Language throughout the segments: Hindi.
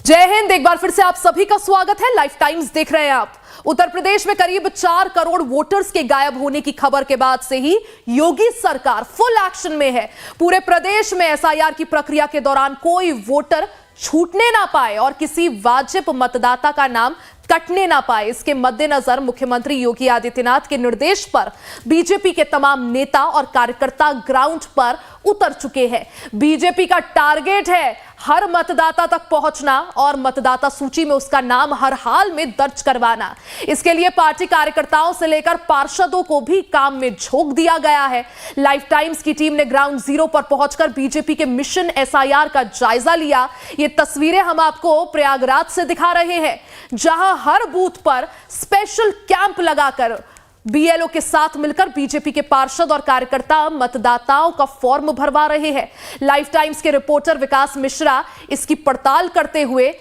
जय हिंद। एक बार फिर से आप सभी का स्वागत है। लाइफ टाइम्स देख रहे हैं आप। उत्तर प्रदेश में करीब 4 करोड़ वोटर्स के गायब होने की खबर के बाद से ही योगी सरकार फुल एक्शन में है। पूरे प्रदेश में एसआईआर की प्रक्रिया के दौरान कोई वोटर छूटने ना पाए और किसी वाजिब मतदाता का नाम कटने ना पाए, इसके मद्देनजर मुख्यमंत्री योगी आदित्यनाथ के निर्देश पर बीजेपी के तमाम नेता और कार्यकर्ता ग्राउंड पर उतर चुके हैं। बीजेपी का टारगेट है हर मतदाता तक पहुंचना और मतदाता सूची में उसका नाम हर हाल में दर्ज करवाना। इसके लिए पार्टी कार्यकर्ताओं से लेकर पार्षदों को भी काम में झोंक दिया गया है। लाइफ टाइम्स की टीम ने ग्राउंड जीरो पर पहुंचकर बीजेपी के मिशन एसआईआर का जायजा लिया। ये तस्वीरें हम आपको प्रयागराज से दिखा रहे हैं, जहां हर बूथ पर स्पेशल कैंप लगाकर बीएलओ के साथ मिलकर बीजेपी के पार्षद और कार्यकर्ता मतदाताओं का फॉर्म भरवा रहे हैं। लाइफ टाइम्स के रिपोर्टर विकास मिश्रा इसकी पड़ताल करते हुए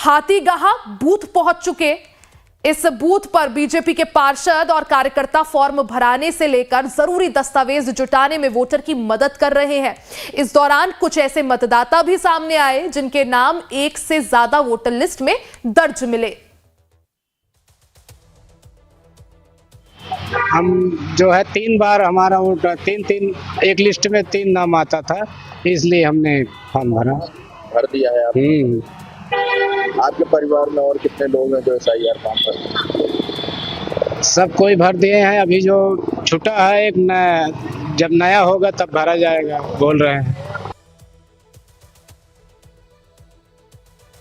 हाथीगाह बूथ पहुंच चुके। इस बूथ पर बीजेपी के पार्षद और कार्यकर्ता फॉर्म भराने से लेकर जरूरी दस्तावेज जुटाने में वोटर की मदद कर रहे हैं। इस दौरान कुछ ऐसे मतदाता भी सामने आए जिनके नाम एक से ज्यादा वोटर लिस्ट में दर्ज मिले। हम जो है 3 बार हमारा वोट तीन एक लिस्ट में 3 नाम आता था, इसलिए हमने फॉर्म भर दिया है। आपके परिवार में और कितने लोग हैं जो एसआईआर फॉर्म भर? सब कोई भर दिए हैं। अभी जो छूटा है एक नया, जब नया होगा तब भरा जाएगा बोल रहे हैं।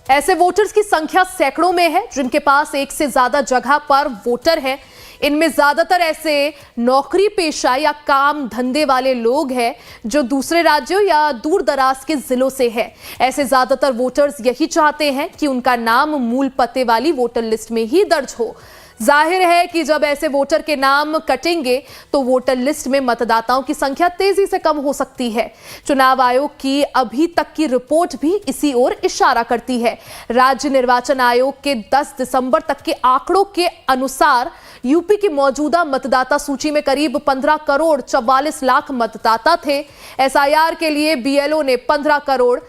ऐसे वोटर्स की संख्या सैकड़ों में है जिनके पास एक से ज्यादा जगह पर वोटर है। इनमें ज्यादातर ऐसे नौकरी पेशा या काम धंधे वाले लोग हैं जो दूसरे राज्यों या दूर दराज के जिलों से हैं। ऐसे ज्यादातर वोटर्स यही चाहते हैं कि उनका नाम मूल पते वाली वोटर लिस्ट में ही दर्ज हो। जाहिर है कि जब ऐसे वोटर के नाम कटेंगे तो वोटर लिस्ट में मतदाताओं की संख्या तेजी से कम हो सकती है। चुनाव आयोग की अभी तक की रिपोर्ट भी इसी ओर इशारा करती है। राज्य निर्वाचन आयोग के 10 दिसंबर तक के आंकड़ों के अनुसार यूपी की मौजूदा मतदाता सूची में करीब 15 करोड़ 44 लाख मतदाता थे। एसआईआर के लिए बीएलओ ने 15 करोड़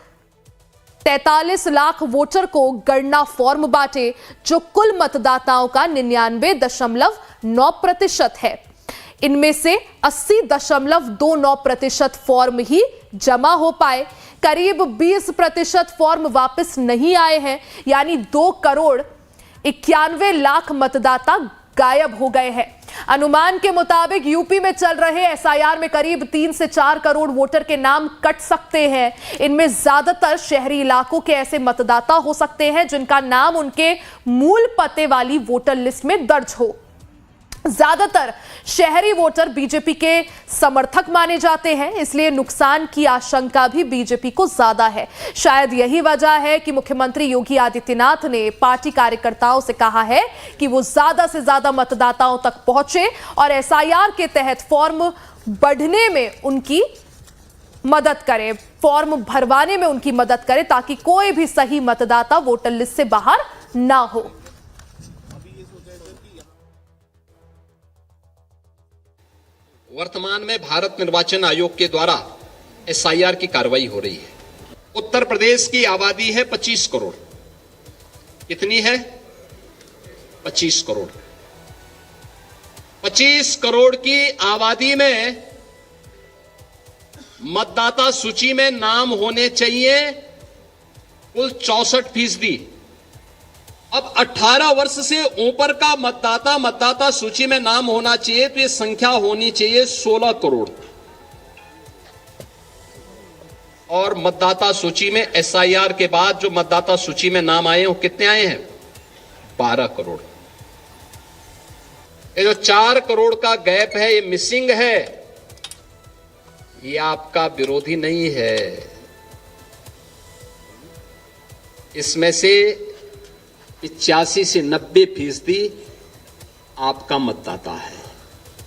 43 लाख वोटर को गणना फॉर्म बांटे, जो कुल मतदाताओं का 99.9% है। इनमें से 80.29% फॉर्म ही जमा हो पाए। करीब 20% फॉर्म वापस नहीं आए हैं, यानी 2 करोड़ 91 लाख मतदाता गायब हो गए हैं। अनुमान के मुताबिक यूपी में चल रहे एसआईआर में करीब 3 से 4 करोड़ वोटर के नाम कट सकते हैं। इनमें ज्यादातर शहरी इलाकों के ऐसे मतदाता हो सकते हैं जिनका नाम उनके मूल पते वाली वोटर लिस्ट में दर्ज हो। ज्यादातर शहरी वोटर बीजेपी के समर्थक माने जाते हैं, इसलिए नुकसान की आशंका भी बीजेपी को ज्यादा है। शायद यही वजह है कि मुख्यमंत्री योगी आदित्यनाथ ने पार्टी कार्यकर्ताओं से कहा है कि वो ज्यादा से ज्यादा मतदाताओं तक पहुंचे और एसआईआर के तहत फॉर्म बढ़ने में उनकी मदद करे, फॉर्म भरवाने में उनकी मदद करे, ताकि कोई भी सही मतदाता वोटर लिस्ट से बाहर ना हो। वर्तमान में भारत निर्वाचन आयोग के द्वारा एसआईआर की कार्रवाई हो रही है। उत्तर प्रदेश की आबादी है 25 करोड़। कितनी है? 25 करोड़। 25 करोड़ की आबादी में मतदाता सूची में नाम होने चाहिए कुल 64%। अब 18 वर्ष से ऊपर का मतदाता सूची में नाम होना चाहिए, तो ये संख्या होनी चाहिए 16 करोड़। और मतदाता सूची में एसआईआर के बाद जो मतदाता सूची में नाम आए हैं वो कितने आए हैं? 12 करोड़। ये जो 4 करोड़ का गैप है, ये मिसिंग है, ये आपका विरोधी नहीं है। इसमें से 85 से 90% आपका मतदाता है।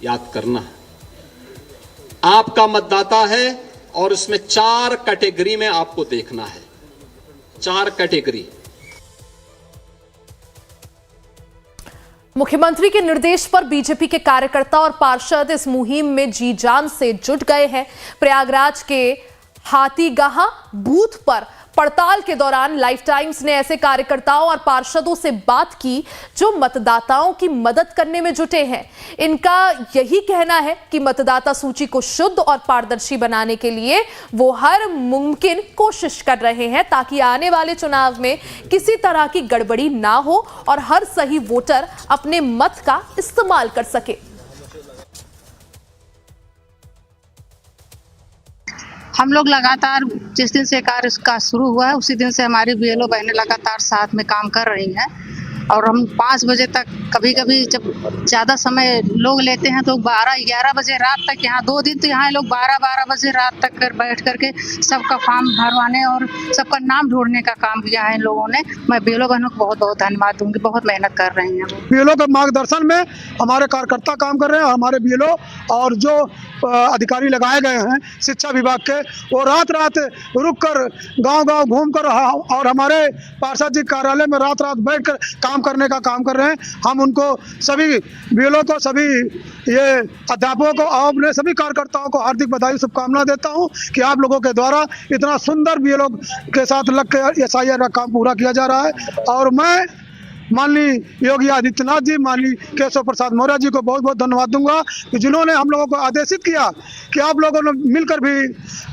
याद करना, आपका मतदाता है और इसमें 4 कैटेगरी में आपको देखना है। 4 कैटेगरी। मुख्यमंत्री के निर्देश पर बीजेपी के कार्यकर्ता और पार्षद इस मुहिम में जी जान से जुट गए हैं। प्रयागराज के हाथीगाह बूथ पर पड़ताल के दौरान लाइफ टाइम्स ने ऐसे कार्यकर्ताओं और पार्षदों से बात की जो मतदाताओं की मदद करने में जुटे हैं। इनका यही कहना है कि मतदाता सूची को शुद्ध और पारदर्शी बनाने के लिए वो हर मुमकिन कोशिश कर रहे हैं ताकि आने वाले चुनाव में किसी तरह की गड़बड़ी ना हो और हर सही वोटर अपने मत का इस्तेमाल कर सके। हम लोग लगातार जिस दिन से कार्य का शुरू हुआ है उसी दिन से हमारी बीएलओ बहनें लगातार साथ में काम कर रही हैं और हम 5 बजे तक, कभी कभी जब ज़्यादा समय लोग लेते हैं तो 12-11 बजे रात तक, यहाँ 2 दिन तो यहाँ लोग 12-12 बजे रात तक बैठ करके सबका फॉर्म भरवाने और सबका नाम ढूंढने का काम किया है इन लोगों ने। मैं बीएलओ बहनों को बहुत बहुत धन्यवाद दूंगी, बहुत मेहनत कर रही हैं। बीएलओ के मार्गदर्शन में हमारे कार्यकर्ता काम कर रहे हैं। हमारे बीएलओ और जो अधिकारी लगाए गए हैं शिक्षा विभाग के, वो रात रात रुक कर गाँव घूम कर और हमारे पार्षद जी कार्यालय में रात रात बैठ कर काम करने का काम कर रहे हैं। हम उनको सभी बीएलओ को, सभी ये अध्यापकों को और अपने सभी कार्यकर्ताओं को हार्दिक बधाई शुभकामना देता हूं कि आप लोगों के द्वारा इतना सुंदर बीएलओ के साथ लग के एसआईआर का काम पूरा किया जा रहा है। और मैं माननीय योगी आदित्यनाथ जी, माननीय केशव प्रसाद मौर्य जी को बहुत बहुत धन्यवाद दूंगा कि जिन्होंने हम लोगों को आदेशित किया कि आप लोगों ने मिलकर भी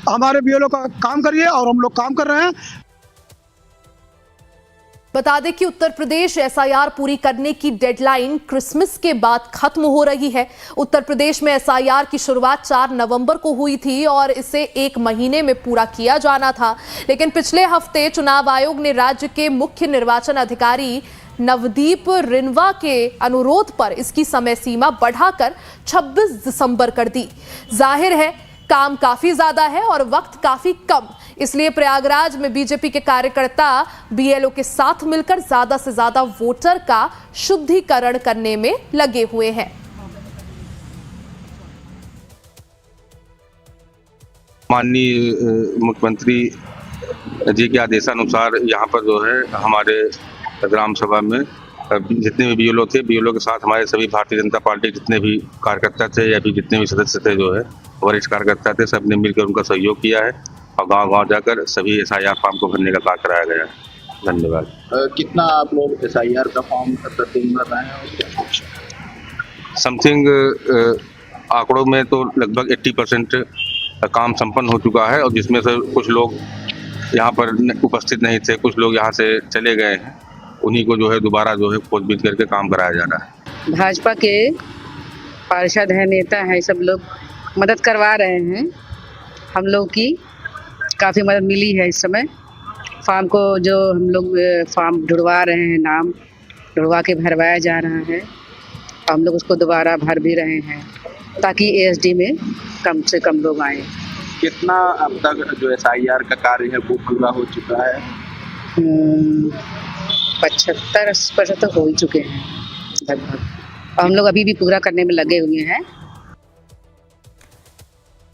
हमारे बीएलओ का काम करिए, और हम लोग काम कर रहे हैं। बता दें कि उत्तर प्रदेश एसआईआर पूरी करने की डेडलाइन क्रिसमस के बाद खत्म हो रही है। उत्तर प्रदेश में एसआईआर की शुरुआत 4 नवंबर को हुई थी और इसे 1 महीने में पूरा किया जाना था, लेकिन पिछले हफ्ते चुनाव आयोग ने राज्य के मुख्य निर्वाचन अधिकारी नवदीप रिनवा के अनुरोध पर इसकी समय सीमा बढ़ाकर 26 दिसंबर कर दी। जाहिर है काम काफी ज्यादा है और वक्त काफी कम, इसलिए प्रयागराज में बीजेपी के कार्यकर्ता बीएलओ के साथ मिलकर ज्यादा से ज्यादा वोटर का शुद्धिकरण करने में लगे हुए हैं। माननीय मुख्यमंत्री जी के आदेशानुसार यहाँ पर जो है हमारे ग्राम सभा में जितने भी बीएलओ थे, बीएलओ के साथ हमारे सभी भारतीय जनता पार्टी जितने भी कार्यकर्ता थे या फिर जितने भी सदस्य थे, जो है वरिष्ठ कार्यकर्ता थे, सबने मिलकर उनका सहयोग किया है और गांव-गांव जाकर सभी एसआईआर फॉर्म को भरने का कार्य कराया गया है। धन्यवाद। कितना आप लोग एसआईआर का फॉर्म प्रतिदिन भर रहे हैं? समथिंग आंकड़ों में तो लगभग 80% काम संपन्न हो चुका है और जिसमें से कुछ लोग यहाँ पर उपस्थित नहीं थे, कुछ लोग यहाँ से चले गए हैं, उन्हीं को जो है दोबारा जो है खोजबीन करके काम कराया जा रहा है। भाजपा के पार्षद है, नेता है, सब लोग मदद करवा रहे हैं। हम लोग की काफ़ी मदद मिली है इस समय। फॉर्म को जो हम लोग फॉर्म ढुड़वा रहे हैं, नाम ढुड़वा के भरवाया जा रहा है, हम लोग उसको दोबारा भर भी रहे हैं ताकि एएसडी में कम से कम लोग आए। कितना अब तक जो एसआईआर का कार्य है वो पूरा हो चुका है? 75% तो हो ही चुके हैं लगभग, और हम लोग अभी भी पूरा करने में लगे हुए हैं।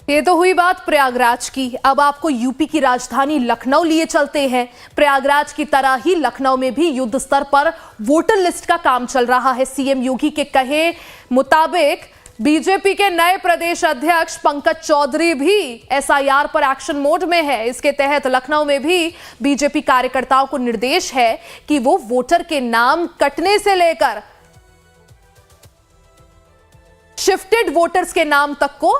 ये तो हुई बात प्रयागराज की। अब आपको यूपी की राजधानी लखनऊ लिए चलते हैं। प्रयागराज की तरह ही लखनऊ में भी युद्ध स्तर पर वोटर लिस्ट का काम चल रहा है। सीएम योगी के कहे मुताबिक बीजेपी के नए प्रदेश अध्यक्ष पंकज चौधरी भी एसआईआर पर एक्शन मोड में है। इसके तहत लखनऊ में भी बीजेपी कार्यकर्ताओं को निर्देश है कि वो वोटर के नाम कटने से लेकर शिफ्टेड वोटर्स के नाम तक को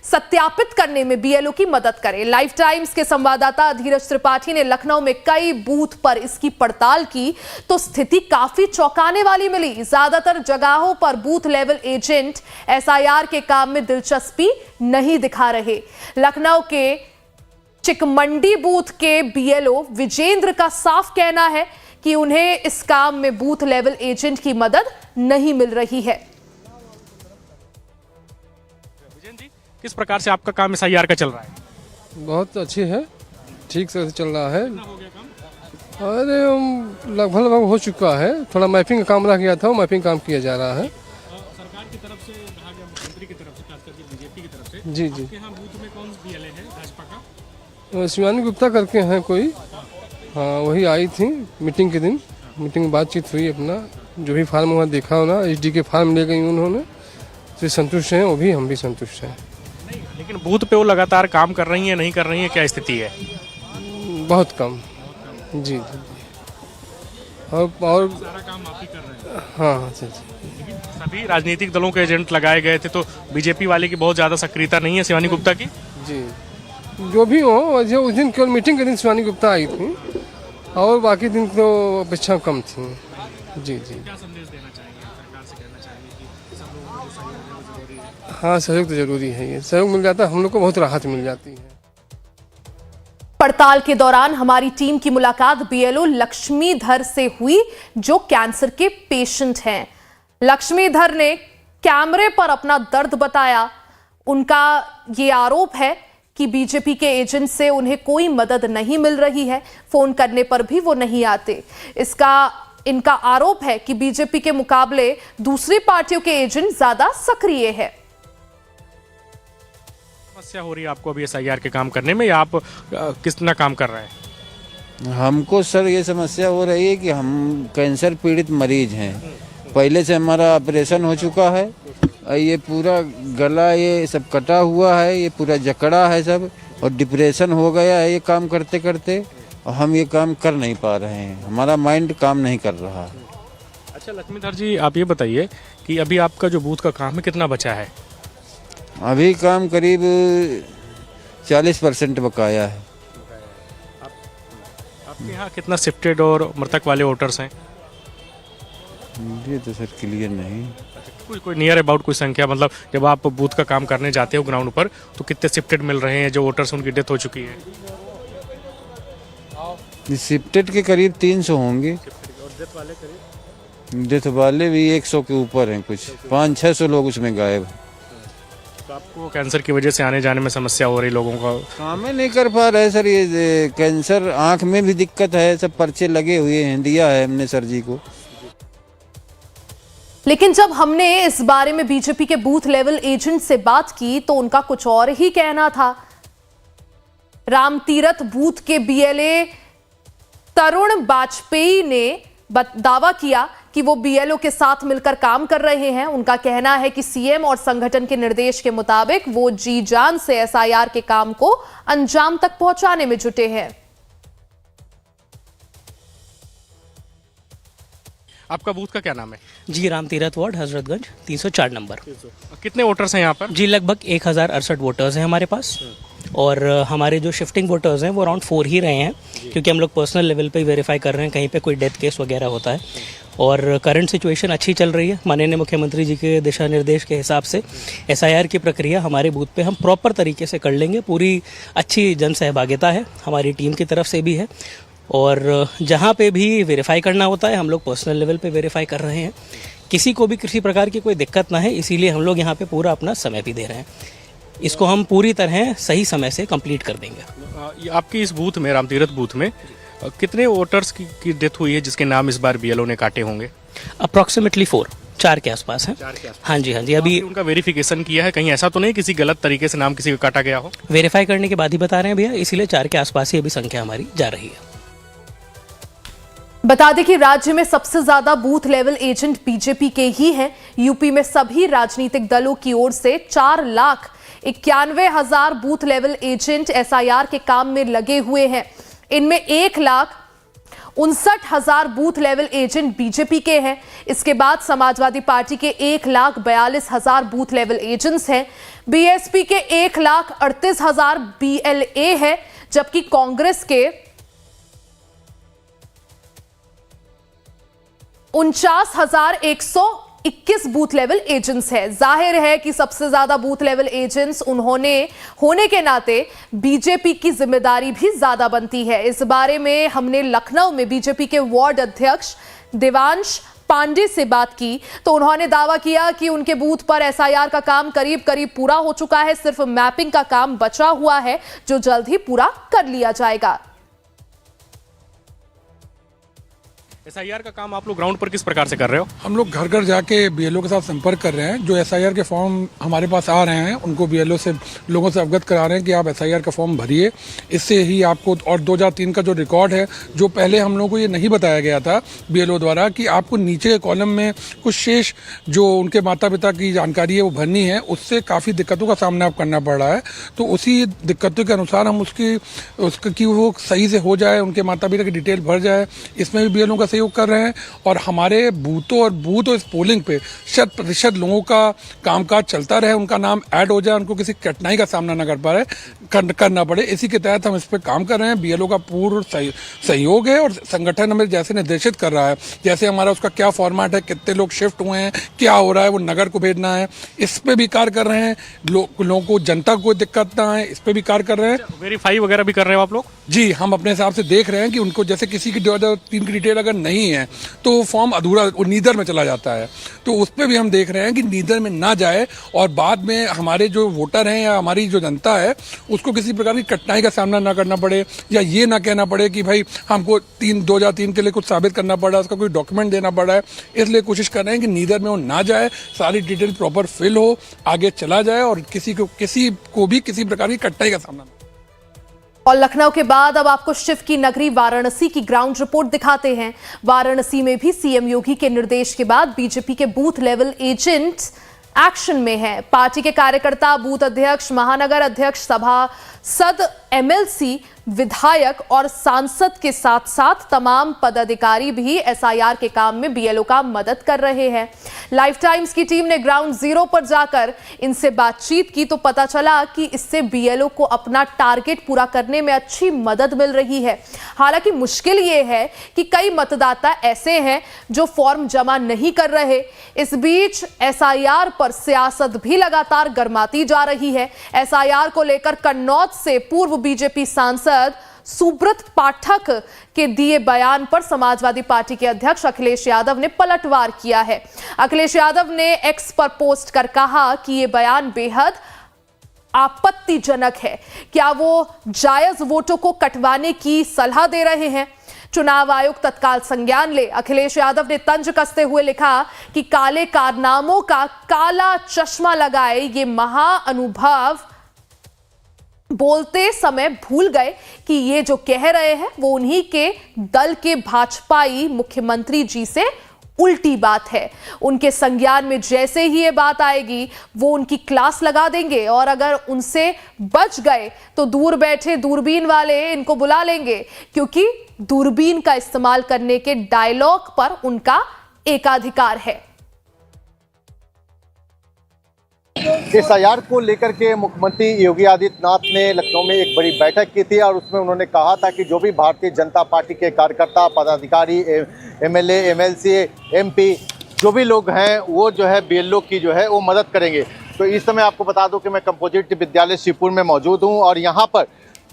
सत्यापित करने में बीएलओ की मदद करें। लाइफ टाइम्स के संवाददाता धीरज त्रिपाठी ने लखनऊ में कई बूथ पर इसकी पड़ताल की तो स्थिति काफी चौंकाने वाली मिली। ज्यादातर जगहों पर बूथ लेवल एजेंट एसआईआर के काम में दिलचस्पी नहीं दिखा रहे। लखनऊ के चिकमंडी बूथ के बीएलओ विजेंद्र का साफ कहना है कि उन्हें इस काम में बूथ लेवल एजेंट की मदद नहीं मिल रही है। किस प्रकार से आपका काम एसआईआर का चल रहा है? बहुत अच्छी है, ठीक से चल रहा है। अरे लगभग हो चुका है, थोड़ा मैपिंग का काम रह गया था, मैपिंग काम किया जा रहा है। सरकार की तरफ से कहा गया, मुख्यमंत्री की तरफ से, खास करके बीजेपी की तरफ से। जी जी। आपके यहाँ बूथ में कौन बीएलए है भाजपा का? शिवानी गुप्ता करके हैं कोई, हाँ वही आई थी मीटिंग के दिन। मीटिंग में बातचीत हुई, अपना जो भी फार्म वहाँ देखा होना, एचडी के फार्म ले गई उन्होंने, तो संतुष्ट हैं वो भी, हम भी संतुष्ट हैं। लेकिन बूथ पे वो लगातार काम कर रही हैं, नहीं कर रही हैं, क्या स्थिति है? बहुत कम। जी। और सारा काम आप ही कर रहे हैं? हाँ। सभी राजनीतिक दलों के एजेंट लगाए गए थे, तो बीजेपी वाले की बहुत ज़्यादा सक्रियता नहीं है शिवानी गुप्ता की? जी, जो भी हो, जो उस दिन केवल मीटिंग के दिन शिवानी गुप्ता आई थी और बाकी दिन तो अपेक्षा कम थी। जी। क्या संदेश देना चाहेंगे, सरकार से कहना चाहेंगे कि सब लोगों को जो सहयोग है वो जरूरी है? हाँ, सहयोग तो जरूरी है। ये सहयोग मिल जाता है, हम लोग को बहुत राहत मिल जाती है। पड़ताल के दौरान हमारी टीम की मुलाकात बीएलओ लक्ष्मीधर से हुई, जो कैंसर के पेशेंट हैं। लक्ष्मीधर ने कैमरे पर अपना दर्द बताया। उनका ये आरोप है कि बीजेपी के एजेंट से उन्हें कोई मदद नहीं मिल रही है, फोन करने पर भी वो नहीं आते। इनका आरोप है कि बीजेपी के मुकाबले दूसरी पार्टियों के एजेंट ज्यादा सक्रिय है। समस्या हो रही है आपको अभी एसआईआर के काम करने में, या आप कितना काम कर रहे हैं? हमको सर ये समस्या हो रही है कि हम कैंसर पीड़ित मरीज हैं। पहले से हमारा ऑपरेशन हो चुका है, ये पूरा गला ये सब कटा हुआ है, ये पूरा जकड़ा है सब, और डिप्रेशन हो गया है ये काम करते करते, और हम ये काम कर नहीं पा रहे हैं, हमारा माइंड काम नहीं कर रहा है। अच्छा लक्ष्मीधर जी, आप ये बताइए कि अभी आपका जो बूथ का काम है कितना बचा है? अभी काम करीब 40% बकाया है। आपके यहाँ कितना शिफ्टेड और मृतक वाले वोटर्स हैं? ये तो सर क्लियर नहीं। कोई नियर अबाउट कोई संख्या, मतलब जब आप बूथ का काम करने जाते हो ग्राउंड पर, तो कितने शिफ्टेड मिल रहे हैं जो वोटर्स उनकी डेथ हो चुकी है? शिफ्टेड के करीब 300 होंगे, डेथ वाले भी 100 के ऊपर हैं, कुछ 500-600 लोग उसमें गायब हैं। तो आपको कैंसर की वजह से आने जाने में समस्या हो रही लोगों का? काम ही नहीं कर पा रहे सर, ये कैंसर, आँख में भी दिक्कत है, सब पर्चे लगे हुए हैं, दिया है हमने सर जी को। लेकिन जब हमने इस बारे में बीजेपी के बूथ लेवल एजेंट से बात की तो उनका कुछ और ही कहना था। रामतीरथ बूथ के बीएलए तरुण बाजपेयी ने दावा किया कि वो बीएलओ के साथ मिलकर काम कर रहे हैं। उनका कहना है कि सीएम और संगठन के निर्देश के मुताबिक वो जी जान से एसआईआर के काम को अंजाम तक पहुंचाने में जुटे हैं। आपका बूथ का क्या नाम है? जी, रामतीरथ वार्ड, हजरतगंज, 304 नंबर। कितने वोटर्स हैं यहाँ पर? जी, लगभग 1068 वोटर्स हैं हमारे पास, और हमारे जो शिफ्टिंग वोटर्स हैं वो अराउंड 4 ही रहे हैं, क्योंकि हम लोग पर्सनल लेवल पे वेरीफाई कर रहे हैं कहीं पे कोई डेथ केस वगैरह होता है। और करंट सिचुएशन अच्छी चल रही है। माननीय मुख्यमंत्री जी के दिशा निर्देश के हिसाब से एसआईआर की प्रक्रिया हमारे बूथ पे हम प्रॉपर तरीके से कर लेंगे। पूरी अच्छी जन सहभागिता है, हमारी टीम की तरफ से भी है, और जहाँ पे भी वेरीफाई करना होता है हम लोग पर्सनल लेवल पे वेरीफाई कर रहे हैं। किसी को भी किसी प्रकार की कोई दिक्कत ना है, इसीलिए हम लोग यहाँ पे पूरा अपना समय भी दे रहे हैं। इसको हम पूरी तरह सही समय से कंप्लीट कर देंगे। आपकी इस बूथ में, रामतीरथ बूथ में, कितने वोटर्स की डेथ हुई है जिसके नाम इस बार बीएलओ ने काटे होंगे? अप्रॉक्सीमेटली 4 के आसपास हैं। हाँ जी, हाँ जी। अभी उनका वेरिफिकेशन किया है? कहीं ऐसा तो नहीं किसी गलत तरीके से नाम किसी का काटा गया हो? वेरीफाई करने के बाद ही बता रहे हैं भैया, इसीलिए 4 के आसपास ही अभी संख्या हमारी जा रही है। बता दें कि राज्य में सबसे ज्यादा बूथ लेवल एजेंट बीजेपी के ही हैं। यूपी में सभी राजनीतिक दलों की ओर से 4,91,000 बूथ लेवल एजेंट एसआईआर के काम में लगे हुए हैं। इनमें 1,59,000 बूथ लेवल एजेंट बीजेपी के हैं। इसके बाद समाजवादी पार्टी के 1,42,000 बूथ लेवल एजेंट्स हैं। बीएसपी के 1,38,000 बीएलए है, जबकि कांग्रेस के 49,121 बूथ लेवल एजेंट्स है। जाहिर है कि सबसे ज्यादा बूथ लेवल एजेंट्स उन्होंने होने के नाते बीजेपी की जिम्मेदारी भी ज्यादा बनती है। इस बारे में हमने लखनऊ में बीजेपी के वार्ड अध्यक्ष देवांश पांडे से बात की तो उन्होंने दावा किया कि उनके बूथ पर एसआईआर का काम करीब पूरा हो चुका है। सिर्फ मैपिंग का काम बचा हुआ है, जो जल्द ही पूरा कर लिया जाएगा। एसआईआर का काम आप लोग ग्राउंड पर किस प्रकार से कर रहे हो? हम लोग घर घर जाके बीएलओ के साथ संपर्क कर रहे हैं। जो एसआईआर के फॉर्म हमारे पास आ रहे हैं उनको बीएलओ से लोगों से अवगत करा रहे हैं कि आप एसआईआर का फॉर्म भरिए, इससे ही आपको, और 2003 का जो रिकॉर्ड है, जो पहले हम लोगों को ये नहीं बताया गया था बीएलओ द्वारा कि आपको नीचे के कॉलम में कुछ शेष जो उनके माता पिता की जानकारी है वो भरनी है, उससे काफ़ी दिक्कतों का सामना करना पड़ रहा है। तो उसी दिक्कतों के अनुसार हम उसकी वो सही से हो जाए, उनके माता पिता की डिटेल भर जाए, इसमें भी बीएलओ का सहयोग कर रहे हैं। और हमारे बूथों और इस पोलिंग पे 100% लोगों का कामकाज चलता रहे, उनका नाम ऐड हो जाए, उनको किसी कठिनाई का सामना न करना पड़े, इसी के तहत हम इस पर काम कर रहे हैं। बीएलओ का पूर्ण सहयोग है और संगठन हमें जैसे निर्देशित कर रहा है, जैसे हमारा उसका क्या फॉर्मेट है, कितने लोग शिफ्ट हुए हैं, क्या हो रहा है, वो नगर को भेजना है, इस पे भी कार्य कर रहे हैं। लोगों को, जनता को कोई दिक्कत ना है, इस पे भी कार्य कर रहे हैं। वेरीफाई वगैरह भी कर रहे हो आप लोग? जी, हम अपने हिसाब से देख रहे हैं कि उनको, जैसे किसी की 2003 की डिटेल अगर नहीं है तो वो फॉर्म अधूरा, वो नीदर में चला जाता है, तो उस पर भी हम देख रहे हैं कि नीदर में ना जाए और बाद में हमारे जो वोटर हैं या हमारी जो जनता है उसको किसी प्रकार की कठिनाई का सामना ना करना पड़े, या ये ना कहना पड़े कि भाई हमको 2003 के लिए कुछ साबित करना पड़ा, उसका कोई डॉक्यूमेंट देना पड़ा है। इसलिए कोशिश कर रहे हैं कि नीदर में वो ना जाए, सारी डिटेल प्रॉपर फिल हो, आगे चला जाए और किसी को भी किसी प्रकार की कठिनाई का सामना। और लखनऊ के बाद अब आपको शिव की नगरी वाराणसी की ग्राउंड रिपोर्ट दिखाते हैं। वाराणसी में भी सीएम योगी के निर्देश के बाद बीजेपी के बूथ लेवल एजेंट एक्शन में हैं। पार्टी के कार्यकर्ता, बूथ अध्यक्ष, महानगर अध्यक्ष, सभासद, एमएलसी, विधायक और सांसद के साथ साथ तमाम पदाधिकारी भी एसआईआर के काम में बीएलओ का मदद कर रहे हैं। लाइफ टाइम्स की टीम ने ग्राउंड जीरो पर जाकर इनसे बातचीत की तो पता चला कि इससे बीएलओ को अपना टारगेट पूरा करने में अच्छी मदद मिल रही है। हालांकि मुश्किल ये है कि कई मतदाता ऐसे हैं जो फॉर्म जमा नहीं कर रहे। इस बीच एसआईआर पर सियासत भी लगातार गर्माती जा रही है। एसआईआर को लेकर कन्नौज से पूर्व बीजेपी सांसद सुब्रत पाठक के दिए बयान पर समाजवादी पार्टी के अध्यक्ष अखिलेश यादव ने पलटवार किया है। अखिलेश यादव ने एक्स पर पोस्ट कर कहा कि यह बयान बेहद आपत्तिजनक है। क्या वो जायज वोटों को कटवाने की सलाह दे रहे हैं? चुनाव आयोग तत्काल संज्ञान ले। अखिलेश यादव ने तंज कसते हुए लिखा कि काले कारनामों का काला चश्मा लगाए ये महाअनुभव बोलते समय भूल गए कि ये जो कह रहे हैं वो उन्हीं के दल के भाजपाई मुख्यमंत्री जी से उल्टी बात है। उनके संज्ञान में जैसे ही ये बात आएगी वो उनकी क्लास लगा देंगे और अगर उनसे बच गए तो दूर बैठे दूरबीन वाले इनको बुला लेंगे, क्योंकि दूरबीन का इस्तेमाल करने के डायलॉग पर उनका एकाधिकार है। एसआईआर को लेकर के मुख्यमंत्री योगी आदित्यनाथ ने लखनऊ में एक बड़ी बैठक की थी और उसमें उन्होंने कहा था कि जो भी भारतीय जनता पार्टी के कार्यकर्ता, पदाधिकारी, एमएलए, एमएलसी, एमपी, जो भी लोग हैं वो जो है बीएलओ की जो है वो मदद करेंगे। तो इस समय आपको बता दूं कि मैं कंपोजिट विद्यालय शिवपुर में मौजूद हूं और यहाँ पर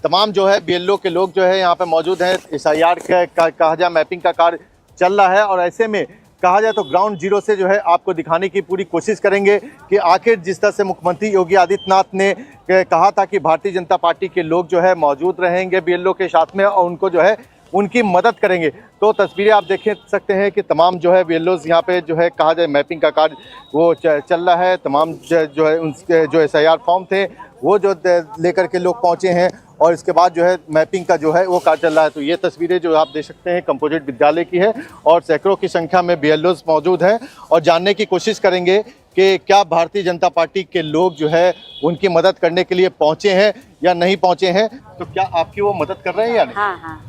तमाम जो है बीएलओ के लोग जो है यहाँ पर मौजूद हैं। एसआईआर का कहा जाए मैपिंग का कार्य चल रहा है और ऐसे में कहा जाए तो ग्राउंड जीरो से जो है आपको दिखाने की पूरी कोशिश करेंगे कि आखिर जिस तरह से मुख्यमंत्री योगी आदित्यनाथ ने कहा था कि भारतीय जनता पार्टी के लोग जो है मौजूद रहेंगे बीएलओ के साथ में और उनको जो है उनकी मदद करेंगे। तो तस्वीरें आप देख सकते हैं कि तमाम जो है बीएलओज यहाँ पे जो है कहा जाए मैपिंग का कार्य वो चल रहा है। तमाम जो है उनके जो एसआईआर फॉर्म थे वो जो लेकर के लोग पहुँचे हैं और इसके बाद जो है मैपिंग का जो है वो कार्य चल रहा है। तो ये तस्वीरें जो आप देख सकते हैं कंपोजिट विद्यालय की है और सैकड़ों की संख्या में बीएलओज मौजूद हैं और जानने की कोशिश करेंगे कि क्या भारतीय जनता पार्टी के लोग जो है उनकी मदद करने के लिए पहुँचे हैं या नहीं पहुँचे हैं। तो क्या आपकी वो मदद कर रहे हैं या नहीं? हाँ।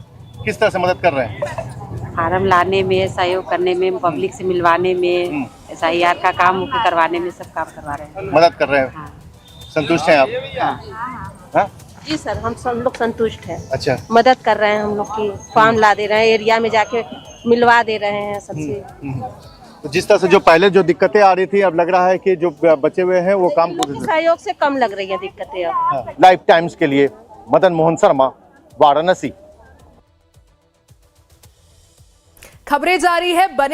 किस तरह से मदद कर रहे हैं? फार्म लाने में, सहयोग करने में, पब्लिक से मिलवाने में, एसआईआर का काम मुख्य करवाने में सब काम करवा रहे हैं। मदद कर रहे हैं। हाँ। संतुष्ट हैं आप? हाँ? जी सर, हम सब लोग संतुष्ट हैं। अच्छा, मदद कर रहे हैं हम लोग की, फॉर्म ला दे रहे हैं, एरिया में जाके मिलवा दे रहे हैं सबसे। तो जिस तरह से जो पहले जो दिक्कतें आ रही थी अब लग रहा है कि जो बचे हुए हैं वो काम सहयोग से कम लग रही है दिक्कतें अब। लाइफ टाइम्स के लिए मदन मोहन शर्मा, वाराणसी। खबरें जारी है, बने